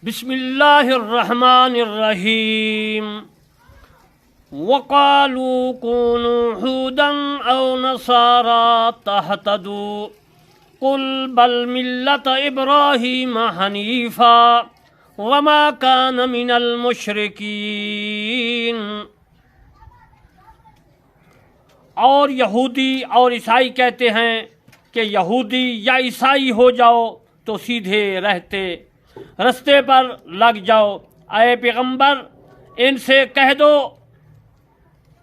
बिस्मिल्लाहिर्रहमानिर्रहीम। वक़ालू कूनू हुदन औ नसारा तहतदू कुल बल मिल्लत इब्राहीम हनीफा वमा कान मिनल मुशरिकीन। और यहूदी और ईसाई कहते हैं कि यहूदी या ईसाई हो जाओ तो सीधे रस्ते पर लग जाओ। ऐ पैगंबर, इनसे कह दो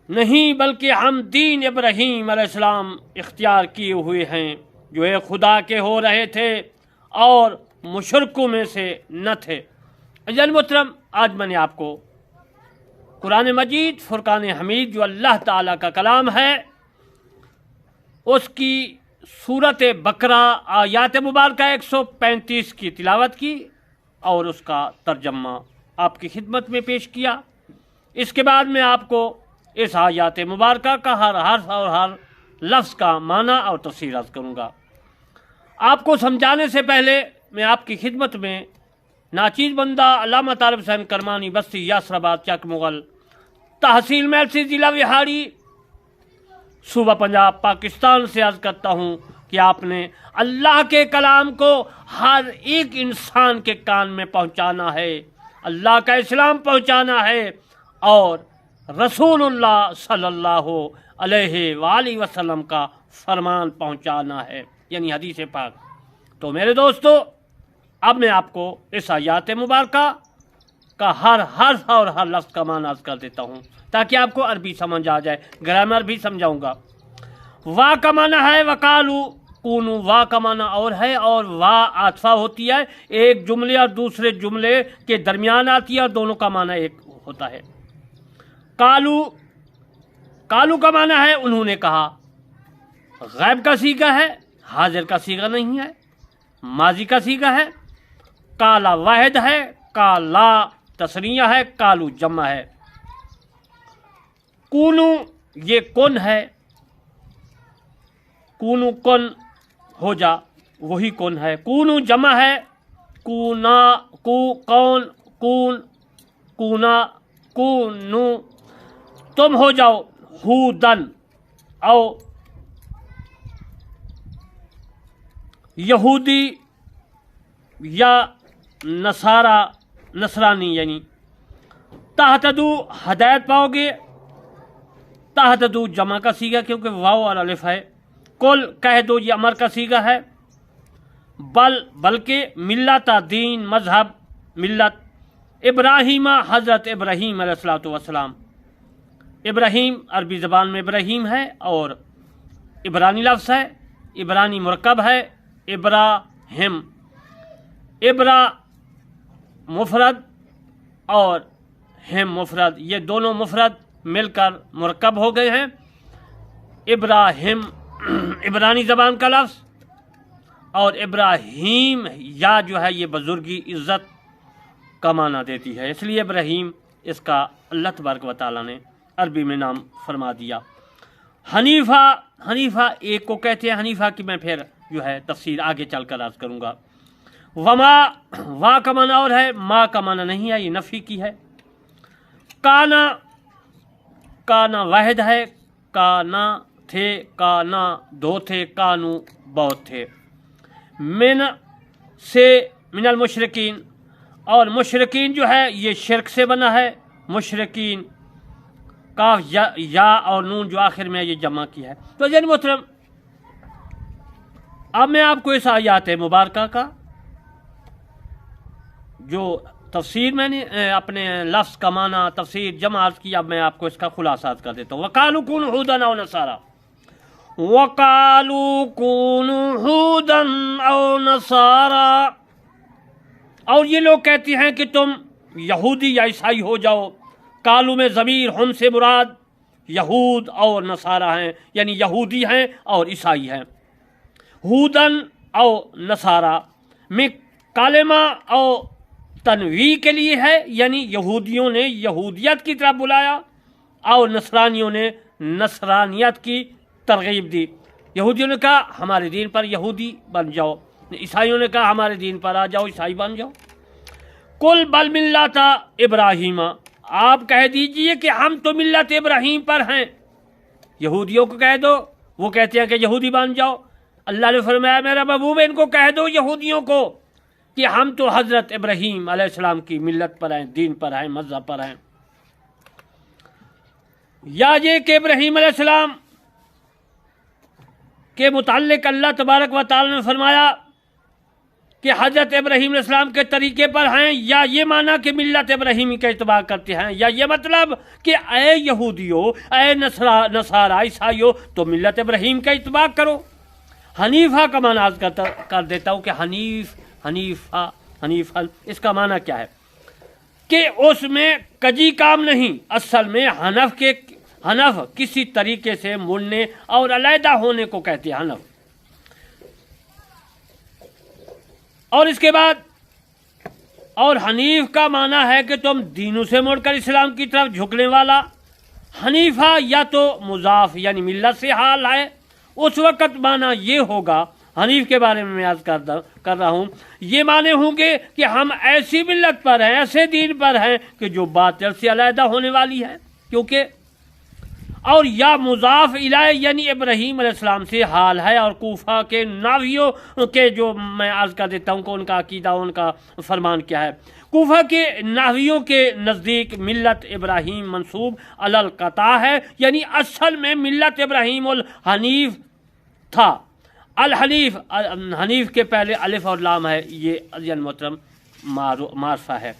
नहीं, बल्कि हम दीन इब्राहीम अलैहिस्सलाम इख्तियार किए हुए हैं जो एक खुदा के हो रहे थे और मुशरिकों में से न थे। अज़ीज़ मोहतरम, आज मैंने आपको कुरान मजीद फुरकान हमीद जो अल्लाह ताला का कलाम है उसकी सूरत बकरा आयात मुबारका 135 की तिलावत की और उसका तर्जमा आपकी खिदमत में पेश किया। इसके बाद मैं आपको इस आयात मुबारका का हर हर्फ और हर लफ्ज़ का माना और तफसीर अर्ज़ करूँगा। आपको समझाने से पहले मैं आपकी खिदमत में नाचीज़ बंदा अल्लामा तालिब हुसैन करमानी बस्ती यासराबाद चक मुग़ल तहसील मेलसी ज़िला विहाड़ी सूबा पंजाब पाकिस्तान से अर्ज़ करता हूँ कि आपने अल्लाह के कलाम को हर एक इंसान के कान में पहुँचाना है, अल्लाह का इस्लाम पहुँचाना है और रसूलुल्लाह सल्लल्लाहु अलैहि वसल्लम का फरमान पहुँचाना है, यानी हदीस पाक। तो मेरे दोस्तों, अब मैं आपको इस आयत मुबारका का हर हर्फ और हर लफ्ज़ का माना अर्ज़ कर देता हूँ ताकि आपको अरबी समझ आ जाए, ग्रामर भी समझाऊँगा। वाह का माना है वकालू कूनू, वाह का माना और है, और वाह आतफा होती है एक जुमले और दूसरे जुमले के दरमियान आती है और दोनों का माना एक होता है। कालू, कालू का माना है उन्होंने कहा। गैब का सीगा है, हाजिर का सीगा नहीं है, माजी का सीगा है। काला वाहिद है, काला तस्निया है, कालू जमा है। कूनू ये कौन है, कूनू कौन हो जा, वही कौन है। कूनू जमा है, कूना कौन, कून कूना कूनू, तुम हो जाओ हुदन औ यहूदी या नसारा नसरानी, यानी तहतदू हदायत पाओगे। तहतदू जमा का सीगा क्योंकि वाव और अलिफ है। कुल कह दो ये अमर का सीगा है। बल्कि मिल्लता दीन मजहब मिल्लत इब्राहीम हज़रत इब्राहीम अलैहिस्सलातु वस्सलाम। इब्राहीम अरबी ज़बान में इब्राहीम है और इब्रानी लफ्ज़ है, इब्रानी मुरक्कब है। इब्राहिम, इब्रा मुफरद और हिम मुफरद, ये दोनों मुफरद मिलकर मुरक्कब हो गए हैं। इब्राहिम इब्रानी ज़बान का लफ्ज़ और इब्राहीम या जो है ये बुज़ुर्गी इज़्ज़त का माना देती है, इसलिए इब्राहीम इसका अल्लाह तबारक व तआला ने अरबी में नाम फरमा दिया। हनीफ़ा, हनीफ़ा एक को कहते हैं। हनीफ़ा की मैं फिर जो है तफसीर आगे चल कर अर्ज़ करूँगा। वमा, वाह का माना और है, माँ का माना नहीं है, ये नफ़ी की है। काना, काना वाहिद है, काना थे, काना दो थे, कानू बहुत थे। मिन से मिनल मुशरिकीन, और मुशरिकीन जो है ये शिरक से बना है। मुशरिकीन काफ या और नून जो आखिर में ये जमा की है। तो जन मोहतरम, अब मैं आपको इस आयत मुबारका का जो तफसीर मैंने अपने लफ्ज़ का माना तफसीर जमा अर्ज़ की, अब मैं आपको इसका खुलासा कर देता हूँ। वकालू कूनू हुदन औ नसारा, वकालू कूनू हुदन औ नसारा, और ये लोग कहते हैं कि तुम यहूदी या ईसाई हो जाओ। कालू में ज़मीर हम से मुराद यहूद और नसारा हैं, यानी यहूदी हैं और ईसाई हैं। हुदन और नसारा में कालिमा और तनवी के लिए है, यानी यहूदियों ने यहूदियत की तरफ बुलाया और नसरानियों ने नसरानियत की तरगीब दी। यहूदियों ने कहा हमारे दीन पर यहूदी बन जाओ, ईसाइयों ने कहा हमारे दीन पर आ जाओ, ईसाई बन जाओ। कुल बल मिल्लत इब्राहीम, आप कह दीजिए कि हम तो मिल्लत इब्राहीम पर हैं। यहूदियों को कह दो, वो कहते हैं कि यहूदी बन जाओ। अल्लाह ने फरमाया मेरा महबूब इनको कह दो यहूदियों को कि हम तो हज़रत इब्राहीम अलैहिस्सलाम की मिल्लत पर हैं, दीन पर हैं, मज़हब पर हैं। या ये कि इब्राहीम अलैहिस्सलाम के मुताल्लिक अल्लाह तबारक व तआला ने फरमाया कि हज़रत इब्राहीम अलैहिस्सलाम के तरीके पर हैं, या ये माना कि मिल्लत इब्राहीमी का इत्तबा करते हैं, या ये मतलब कि ऐ यहूदियों, ऐ नसारा ईसाइयों, तो मिल्लत इब्राहीम का इत्तबा करो। हनीफा का माना आज कर देता हूँ कि हनीफा इसका माना क्या है कि उसमें कजी काम नहीं, असल में हनफ किसी तरीके से मुड़ने और अलहदा होने को कहते हैं हनफ। और इसके बाद और हनीफ का माना है कि तुम दीनों से मुड़कर इस्लाम की तरफ झुकने वाला। हनीफा या तो मुजाफ यानी मिल्लत से हाल है, उस वक़्त माना ये होगा, हनीफ के बारे में मैं याद कर रहा हूँ, ये माने होंगे कि हम ऐसी मिल्लत पर हैं, ऐसे दीन पर हैं कि जो बातिल से अलहदा होने वाली है, क्योंकि और या मुजाफ इलाय यानी इब्राहीम अलैहिस्सलाम से हाल है। और कूफा के नावियों के जो मैं अर्ज़ कर देता हूँ कि उनका अकीदा, उनका फरमान क्या है। कूफा के नावियों के नज़दीक मिल्लत इब्राहीम मंसूब अलल कता है, यानी असल में मिल्लत इब्राहीम उल हनीफ था। अल हनीफ के पहले अलिफ और लाम है, ये अज़ीज़ मोहतरम मारफा है।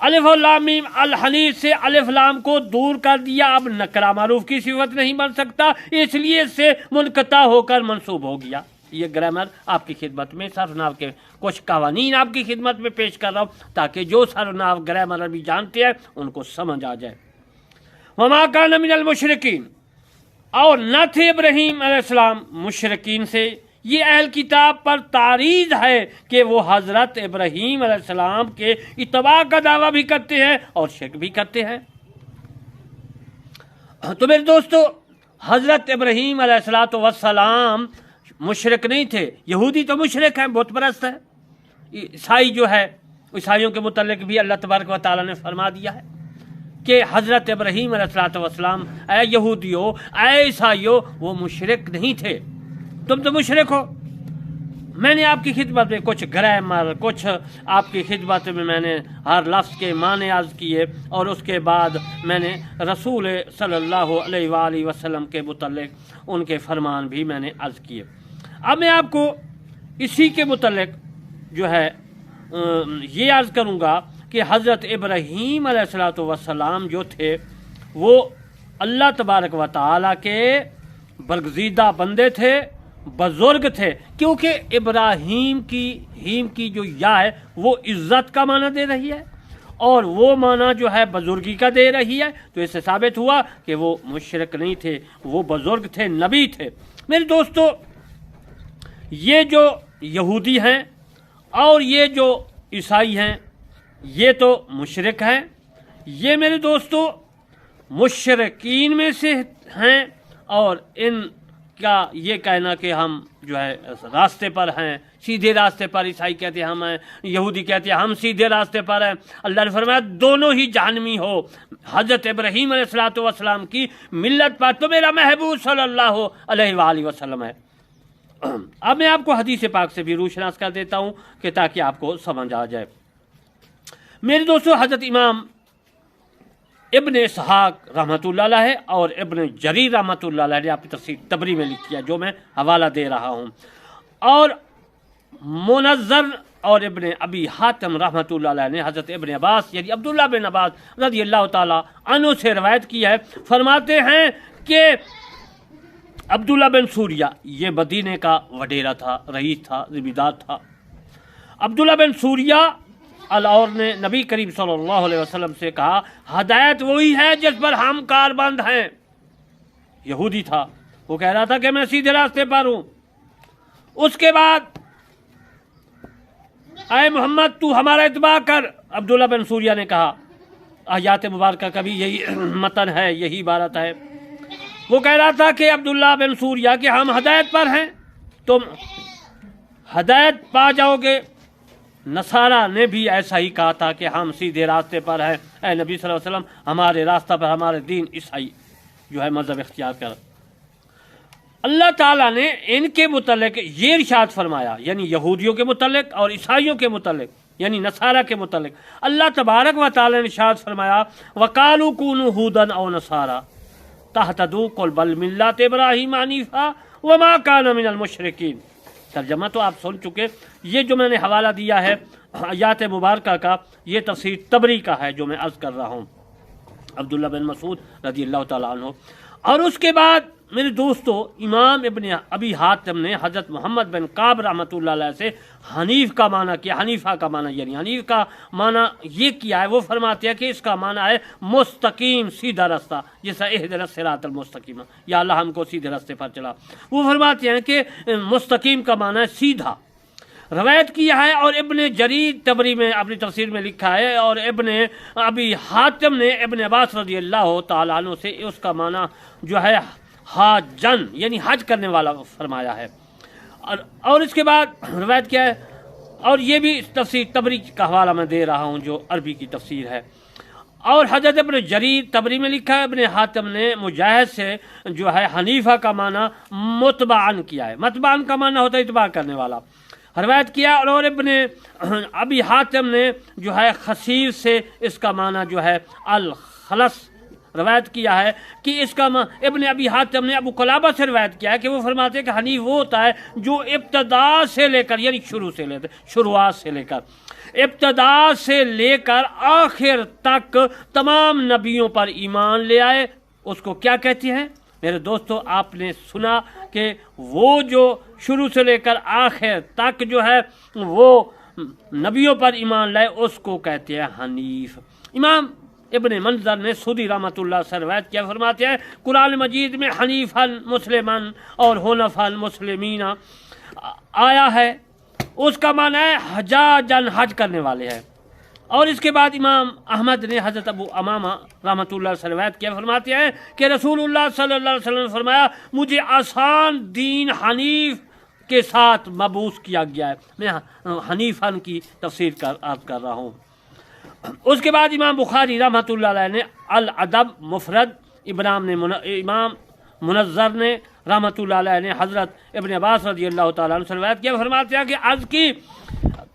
अलिफ और लाम मीम अल हनीफ से अलिफ लाम को दूर कर दिया, अब नकरा मारूफ की सिफत नहीं बन सकता, इसलिए इससे मुनक़ता होकर मंसूब हो गया। ये ग्रामर आपकी खिदमत में, सरनाव के कुछ कवानीन आपकी खिदमत में पेश कर रहा हूँ ताकि जो सरनाव ग्रामर अभी जानते हैं उनको समझ आ जाए। वमा कान मिनल मुशरिकीन, और न थे इब्राहीम अलैहिस्सलाम मुशरिकीन से। ये अहल किताब पर तारीज़ है कि वो हज़रत इब्राहीम अलैहिस्सलाम के इत्तबा का दावा भी करते हैं और शिर्क भी करते हैं। तो मेरे दोस्तों, हज़रत इब्राहीम अलैहिस्सलाम मुशरिक नहीं थे। यहूदी तो मुशरिक हैं, बुत परस्त है। ईसाई जो है, ईसाइयों के मुतल्लिक भी अल्लाह तबारक व तआला ने फरमा दिया है कि हज़रत इब्राहीम अलैहिस्सलाम, ऐ यहूदियों, ऐ ईसाइयों, वो मुशरिक नहीं थे, तुम तो मुशरिक हो। मैंने आपकी खिदमत में कुछ ग्रामर, कुछ आपकी खिदमत में मैंने हर लफ्ज़ के माने अर्ज़ किए और उसके बाद मैंने रसूल सल्लल्लाहु अलैहि वसल्लम के मुतल्लिक उनके फरमान भी मैंने अर्ज़ किए। अब मैं आपको इसी के मुतल्लिक जो है ये अर्ज़ करूँगा कि हज़रत इब्राहीम अलैहिस्सलाम जो थे वो अल्लाह तबारक व तआला के बरगज़ीदा बंदे थे, बुज़ुर्ग थे, क्योंकि इब्राहीम की जो या है वो इज़्ज़त का माना दे रही है और वो माना जो है बुज़ुर्गी का दे रही है। तो इससे साबित हुआ कि वो मुशरिक नहीं थे, वो बुज़ुर्ग थे, नबी थे। मेरे दोस्तों, ये जो यहूदी हैं और ये जो ईसाई हैं, ये तो मुशरिक हैं। ये मेरे दोस्तों मुशरिकीन में से हैं और इनका ये कहना कि हम जो है रास्ते पर हैं, सीधे रास्ते पर, ईसाई कहते हैं हम हैं, यहूदी कहते हैं हम सीधे रास्ते पर हैं। अल्लाह ने फरमाया दोनों ही जहन्नमी हो। हज़रत इब्राहीम अलैहिस्सलाम की मिल्लत पर तो मेरा महबूब सल्लल्लाहु अलैहि वसल्लम है। अब मैं आपको हदीस पाक से भी रूशनास कर देता हूँ कि ताकि आपको समझ आ जाए। मेरे दोस्तों, हज़रत इमाम इब्न इसहाक रहमतुल्लाह अलैह और इब्न जरीर रहमतुल्लाह अलैह ने अपनी तफसीर तबरी में लिखी है, जो मैं हवाला दे रहा हूँ, और मुनज़्ज़र और इब्न अबी हातिम रहमतुल्लाह अलैह ने हज़रत इब्न अब्बास यानी अब्दुल्लाह बिन अब्बास रज़ियल्लाहु ताला अन्हु से रवायत की है। फरमाते हैं कि अब्दुल्लाह बिन सूरिया, ये मदीने का वडेरा था, रईस था, ज़िम्मेदार था। अब्दुल्लाह बिन सूरिया और ने नबी करीम सल्लल्लाहु अलैहि वसल्लम से कहा, हदायत वही है जिस पर हम कारबंद हैं। यहूदी था, वो कह रहा था कि मैं सीधे रास्ते पर हूँ। उसके बाद, आए मोहम्मद तू हमारा इत्बा कर। अब्दुल्लाह बिन सूरिया ने कहा, आयात मुबारक का भी यही मतन है, यही इबारत है। वो कह रहा था कि अब्दुल्लाह बिन सूरिया कि हम हदायत पर हैं, तुम हदायत पा जाओगे, नसारा ने भी ऐसा ही कहा था कि हम सीधे रास्ते पर हैं, ऐ नबी सल्लल्लाहु अलैहि वसल्लम हमारे रास्ता पर हमारे दीन ईसाई जो है मज़हब इख्तियार कर। अल्लाह ताला ने इनके मुतल्लिक ये इरशाद फरमाया, यानी यहूदियों के मुतल्लिक और ईसाइयों के मुतल्लिक यानी नसारा के मुतल्लिक अल्लाह तबारक व तआला ने इरशाद फरमाया वकालू कूनू हुदन औ नसारा तहतदू कुल बल मिल्लत इब्राहीम हनीफा वमा कान मिनल मुशरिकीन। तर्जमा तो आप सुन चुके। ये जो मैंने हवाला दिया है आयात मुबारका का, ये तफसीर तबरी का है जो मैं अर्ज़ कर रहा हूँ, अब्दुल्ला बिन मसूद रज़ी अल्लाह तआला अन्हु। और उसके बाद मेरे दोस्तों इमाम इब्न अबी हातिम ने हज़रत मोहम्मद बिन काब रहमतुल्लाह अलैह से हनीफ का माना किया, हनीफा का माना यानी हनीफ का माना ये किया है। वो फरमाते हैं कि इसका माना है मुस्तकीम, सीधा रास्ता, जैसा इहदिना सिरातल मुस्तकीम, या अल्लाह हमको सीधे रास्ते पर चला। वो फरमाते हैं कि मुस्तकीम का माना है सीधा, रवायत किया है। और इब्न जरीर तबरी में अपनी तफसीर में लिखा है, और इब्न अबी हातिम ने इब्न अब्बास रज़ी अल्लाह तआला अन्हु से उसका माना जो है हाजन यानी हज करने वाला फरमाया है। और इसके बाद रवायत क्या है, और ये भी तफसीर तबरी का हवाला मैं दे रहा हूँ जो अरबी की तफसीर है। और हज़रत इब्न जरीर तबरी में लिखा है इब्न हातिम ने मुजाहिद से जो है हनीफा का माना मुतबान किया है। मुतबान का माना होता है इतबा करने वाला, रवायत किया। और इब्न अबी हातिम ने जो है खसीर से इसका माना जो है अल खलस रवायत किया है कि इसका इब्न अबी हातिम ने अबू कुलाबा से रवायत किया है कि वो फरमाते हैं कि हनीफ वो होता है जो इब्तदा से लेकर यानी शुरुआत से लेकर इब्तदा से लेकर आखिर तक तमाम नबियों पर ईमान ले आए, उसको क्या कहते हैं मेरे दोस्तों? आपने सुना कि वो जो शुरू से लेकर आखिर तक जो है वो नबियों पर ईमान लाए, उसको कहते हैं हनीफ। इमाम इब्न मंजर ने सूदी रहमतुल्लाह से रवायत किया, फरमाते हैं कुरान मजीद में हनीफन मुस्लिमन और हुनफन मुस्लिमीना आया है, उसका माना है हजाजन हज करने वाले हैं। और इसके बाद इमाम अहमद ने हज़रत अबू अमामा रहमतुल्लाह से रवायत किया, फरमाते हैं कि रसूलुल्लाह सल्लल्लाहु अलैहि वसल्लम ने फरमाया मुझे आसान दीन हनीफ के साथ मबूस किया गया है। मैं हनीफन की तफसीर अर्ज़ कर रहा हूँ। उसके बाद इमाम बुखारी रहमतुल्लाह अलैह ने अल अदब मुफरद, इमाम मुनज़्ज़र ने रहमतुल्लाह अलैह ने हज़रत इब्न अब्बास रज़ी अल्लाह तआला अन्हु से रवायत किया, फरमाते हैं कि अर्ज़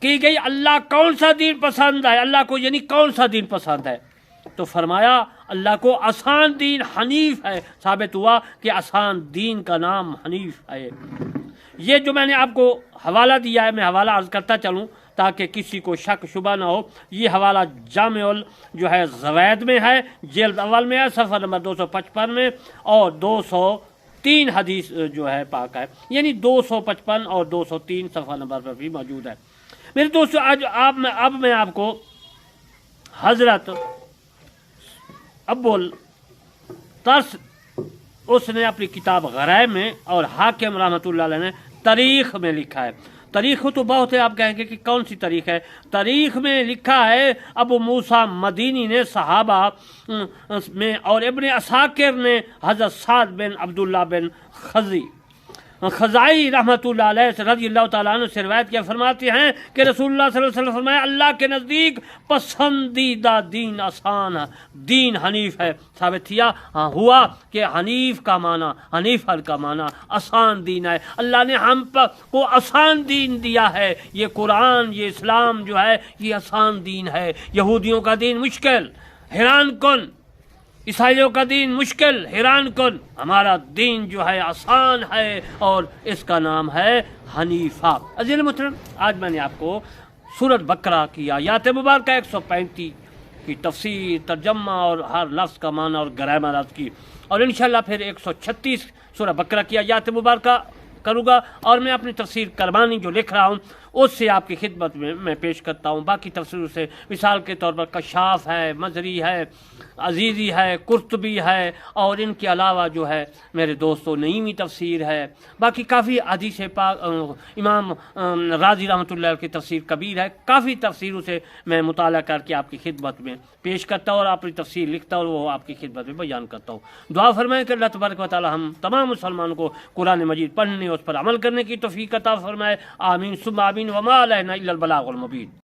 की गई अल्लाह कौन सा दीन पसंद है, अल्लाह को यानी कौन सा दीन पसंद है, तो फरमाया अल्लाह को आसान दीन हनीफ है। साबित हुआ कि आसान दीन का नाम हनीफ है। ये जो मैंने आपको हवाला दिया है, मैं हवाला अर्ज़ करता चलूँ ताकि किसी को शक शुबा ना हो। ये हवाला जामिउल जो है ज़वैद में है, जिल्द अव्वल में है, सफ़र नंबर 255 में, और 203 हदीस जो है पाक है, यानी 255 और 203 सफ़ा नंबर पर भी मौजूद है। मेरे दोस्तों आज अब मैं आपको हज़रत अब्बुल तरस उसने अपनी किताब गराइब में और हाकिम रहमतुल्लाह अलैह ने तारीख़ में लिखा है। तारीख़ तो बहुत है, आप कहेंगे कि कौन सी तारीख़ है? तारीख़ में लिखा है अबू मूसा मदीनी ने सहाबा में, और इब्न असाकिर ने हज़रत साद बिन अब्दुल्ला बिन खज़ाई रहमतुल्लाह अलैह से रज़ी अल्लाह तआला अन्हु से रिवायत किया, फरमाते हैं कि रसूलुल्लाह सल्लल्लाहु अलैहि वसल्लम फरमाया अल्लाह के नज़दीक पसंदीदा दीन आसान दीन हनीफ है। साबित हुआ कि हनीफ का माना, हनीफर का माना आसान दीन है। अल्लाह ने हम को आसान दीन दिया है। ये कुरान, ये इस्लाम जो है ये आसान दीन है। यहूदियों का दीन मुश्किल हैरान कुन, ईसाइयों का दीन मुश्किल हैरान कुन, हमारा दीन जो है आसान है और इसका नाम है हनीफा। अज़ीज़ मोहतरम, आज मैंने आपको सूरत बकरा की आयात मुबारका 135 की तफसीर, तर्जमा और हर लफ्ज़ का माना और ग्रामर अर्ज़ की, और इंशाअल्लाह फिर 136 सूरत बकरा की आयात मुबारका करूँगा। और मैं अपनी तफसीर करबानी जो लिख रहा हूँ उससे आपकी खिदमत में मैं पेश करता हूँ। बाकी तफसीर से मिसाल के तौर पर कशाफ है, मजरी है, अजीज़ी है, कुर्तबी है, और इनके अलावा जो है मेरे दोस्तों नईमी तफसीर है। बाकी काफ़ी हदीस पाक इमाम राज़ी रहमतुल्लाह की तफसीर कबीर है। काफ़ी तफसीरों से मैं मुताला करके आपकी खिदमत में पेश करता हूँ और अपनी तफसीर लिखता हूँ और वो आपकी खिदमत में बयान करता हूँ। दुआ फरमाएं कि अल्लाह तबारक व तआला हम तमाम मुसलमानों को कुरान मजीद पढ़ने और اس پر عمل کرنے کی توفیق عطا فرمائے. آمین ثم آمین. وما علینا الا البلاغ المبین.